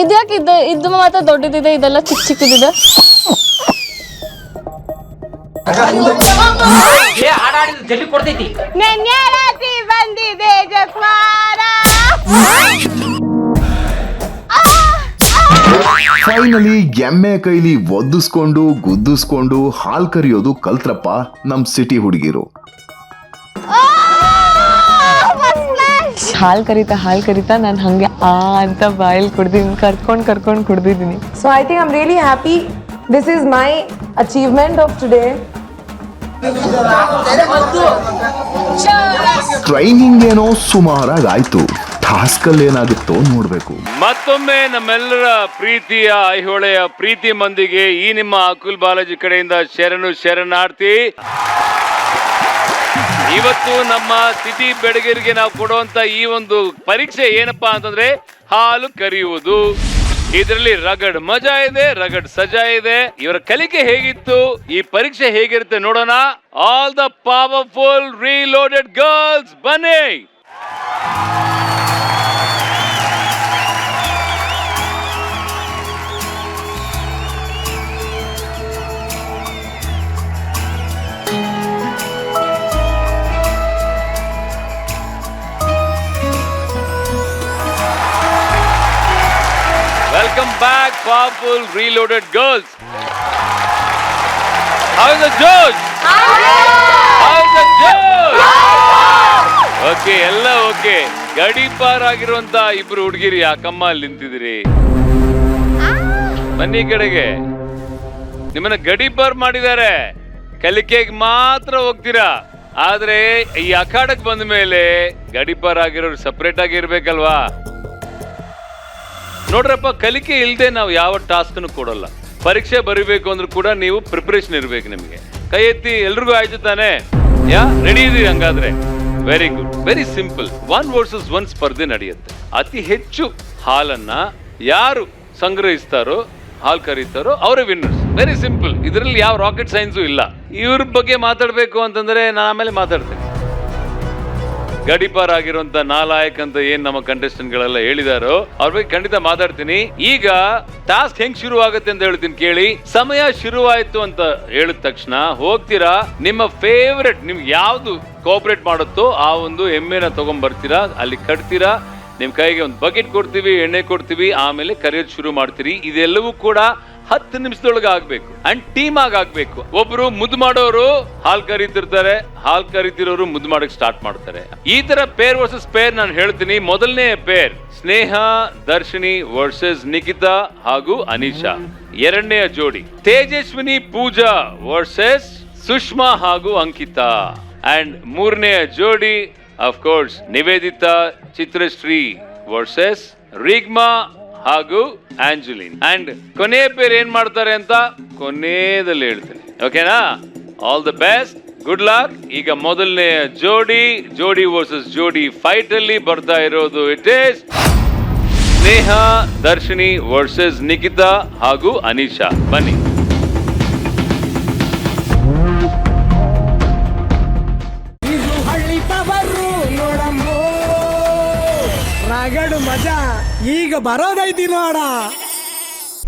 ಇದ್ಯಾಕೆ ಇದು ಮಾತ್ರ ದೊಡ್ಡದಿದೆ, ಇದೆಲ್ಲ ಚಿಕ್ಕ ಚಿಕ್ಕದಿದೆ. ಬಂದಿದೆ ಜಕ್ವಾರ. ಫೈನಲಿ ಎಮ್ಮೆ ಕೈಲಿ ಒದ್ದಿಸ್ಕೊಂಡು ಗುದ್ದಿಸ್ಕೊಂಡು ಹಾಲ್ ಕರಿಯೋದು ಕಲ್ತ್ರಪ್ಪ ನಮ್ ಸಿಟಿ ಹುಡುಗಿರು. ಹಾಲ್ ಕರಿತಾ ನಾನು ಹಂಗೆ ಅಂತ ಬಾಯಲ್ಲಿ ಕರ್ಕೊಂಡು ಕುಡ್ದಿದ್ದೀನಿ. So I think I'm really happy. This is my achievement of today. Training ಏನೋ ಸುಮಾರಾಗಿ ಆಯ್ತು, ಟಾಸ್ಕ್ ಅಲ್ಲಿ ಏನಾಗುತ್ತೋ ನೋಡ್ಬೇಕು. ಮತ್ತೊಮ್ಮೆ ನಮ್ಮೆಲ್ಲರ ಪ್ರೀತಿಯ ಐಹೊಳೆಯ ಪ್ರೀತಿ ಮಂದಿಗೆ ಈ ನಿಮ್ಮ ಅಕುಲ್ ಬಾಲಾಜಿ ಕಡೆಯಿಂದ ಶರಣಾರ್ಥಿ. ಇವತ್ತು ನಮ್ಮ ಸಿಟಿ ಬೆಡಗರಿಗೆ ನಾವು ಕೊಡುವಂತ ಈ ಒಂದು ಪರೀಕ್ಷೆ ಏನಪ್ಪಾ ಅಂತಂದ್ರೆ ಹಾಲು ಕರೆಯುವುದು. ಇದರಲ್ಲಿ ರಗಡ್ ಮಜಾ ಇದೆ, ರಗಡ್ ಸಜಾ ಇದೆ. ಇವರ ಕಲಿಕೆ ಹೇಗಿತ್ತು, ಈ ಪರೀಕ್ಷೆ ಹೇಗಿರುತ್ತೆ ನೋಡೋಣ. ಆಲ್ ದ ಪವರ್ಫುಲ್ ರೀಲೋಡೆಡ್ ಗರ್ಲ್ಸ್ ಬನ್ನಿ. Welcome back, powerful reloaded girls. How is the Josh? How is the Josh? Okay, ಎಲ್ಲ ಓಕೆ. ಗಡಿಪಾರ್ ಆಗಿರುವಂತ ಇಬ್ರು ಹುಡುಗಿರಿ ಯಾಕಮ್ಮ ಅಲ್ಲಿ ನಿಂತಿದ್ದೀರಿ? ಬನ್ನಿ ಕಡೆಗೆ. ನಿಮ್ಮನ್ನ ಗಡಿಪಾರ್ ಮಾಡಿದ್ದಾರೆ, ಕಲಿಕೆಗೆ ಮಾತ್ರ ಹೋಗ್ತೀರಾ. ಆದ್ರೆ ಈ ಅಖಾಡಕ್ ಬಂದ ಮೇಲೆ ಗಡಿಪಾರ್ ಆಗಿರೋರು ಸಪರೇಟ್ ಆಗಿ ಇರ್ಬೇಕಲ್ವಾ? ನೋಡ್ರಪ್ಪ, ಕಲಿಕೆ ಇಲ್ಲದೆ ನಾವು ಯಾವ ಟಾಸ್ಕ್ ಕೊಡಲ್ಲ. ಪರೀಕ್ಷೆ ಬರೀಬೇಕು ಅಂದ್ರೂ ಕೂಡ ನೀವು ಪ್ರಿಪರೇಷನ್ ಇರ್ಬೇಕು. ನಿಮಗೆ ಕೈ ಎತ್ತಿ ಎಲ್ರಿಗೂ ಆಯ್ತು ತಾನೆ? ರೆಡಿ ಇದೀರಿ? ಹಂಗಾದ್ರೆ very good, very simple. 1 versus 1 ಸ್ಪರ್ಧೆ ನಡೆಯುತ್ತೆ. ಅತಿ ಹೆಚ್ಚು ಹಾಲನ್ನ ಯಾರು ಸಂಗ್ರಹಿಸ್ತಾರೋ, ಹಾಲ್ ಕರೀತಾರೋ ಅವರೇ ವಿನ್ನರ್ಸ್. Very simple. ಇದರಲ್ಲಿ ಯಾವ ರಾಕೆಟ್ ಸೈನ್ಸು ಇಲ್ಲ. ಇವ್ರ ಬಗ್ಗೆ ಮಾತಾಡ್ಬೇಕು ಅಂತಂದ್ರೆ ನಾನು ಆಮೇಲೆ ಮಾತಾಡ್ತೇನೆ. ಗಡಿಪಾರ್ ಆಗಿರುವಂತ ನಾಲಾಯಕ್ ಅಂತ ಏನ್ ನಮ್ಮ ಕಂಟೆಸ್ಟೆಂಟ್ ಗಳೆಲ್ಲ ಹೇಳಿದಾರೋ ಅವ್ರ ಬಗ್ಗೆ ಖಂಡಿತ ಮಾತಾಡ್ತೀನಿ. ಈಗ ಟಾಸ್ಕ್ ಹೆಂಗ್ ಶುರು ಆಗುತ್ತೆ ಅಂತ ಹೇಳ್ತೀನಿ ಕೇಳಿ. ಸಮಯ ಶುರುವಾಯ್ತು ಅಂತ ಹೇಳಿದ ತಕ್ಷಣ ಹೋಗ್ತೀರಾ, ನಿಮ್ಮ ಫೇವ್ರೆಟ್ ನಿಮ್ಗೆ ಯಾವ್ದು ಕೋಆಪರೇಟ್ ಮಾಡುತ್ತೋ ಆ ಒಂದು ಎಮ್ಮೆನ ತಗೊಂಡ್ ಬರ್ತೀರಾ, ಅಲ್ಲಿ ಕಟ್ತೀರಾ. ನಿಮ್ ಕೈಗೆ ಒಂದು ಬಕೆಟ್ ಕೊಡ್ತೀವಿ, ಎಣ್ಣೆ ಕೊಡ್ತೀವಿ, ಆಮೇಲೆ ಕರೆಯೋದು ಶುರು ಮಾಡ್ತೀರಿ. ಇದೆಲ್ಲವೂ ಕೂಡ 10 ನಿಮಿಷದೊಳಗೆ ಆಗ್ಬೇಕು ಅಂಡ್ ಟೀಮ್ ಆಗ್ಬೇಕು. ಒಬ್ರು ಮುದ್ದು ಮಾಡೋರು ಹಾಲ್ ಕರೀತಿರ್ತಾರೆ, ಹಾಲ್ ಕರೀತಿರೋರು ಮುದ್ದು ಮಾಡಕ್ ಸ್ಟಾರ್ಟ್ ಮಾಡ್ತಾರೆ. ಈ ತರ ಪೇರ್ ವರ್ಸಸ್ ಪೇರ್ ನಾನು ಹೇಳ್ತೀನಿ. ಮೊದಲನೇ ಪೇರ್ ಸ್ನೇಹ ದರ್ಶಿನಿ ವರ್ಸಸ್ ನಿಖಿತಾ ಹಾಗೂ ಅನಿಶಾ. ಎರಡನೆಯ ಜೋಡಿ ತೇಜಸ್ವಿನಿ ಪೂಜಾ ವರ್ಸಸ್ ಸುಷ್ಮಾ ಹಾಗೂ ಅಂಕಿತಾ. ಅಂಡ್ ಮೂರನೆಯ ಜೋಡಿ of course Nivedita Chitrashree versus Rigma ಹಾಗೂ ಆಂಜಲಿನ್. ಅಂಡ್ ಕೊನೆಯ ಪೇರ್ ಏನ್ ಮಾಡ್ತಾರೆ ಅಂತ ಕೊನೆಯಲ್ಲಿ ಹೇಳ್ತೀನಿ. ಓಕೆನಾ? All the best, good luck. ಈಗ ಮೊದಲನೇ ಜೋಡಿ ವರ್ಸಸ್ ಜೋಡಿ ಫೈಟ್ ಅಲ್ಲಿ ಬರ್ತಾ ಇರೋದು it is Sneha Darshini versus Nikhita ಹಾಗೂ ಅನಿಶಾ. ಬನ್ನಿ. ರಗಡು ಮಜಾ ಈಗ ಬರೋದೈತಿ ನೋಡ.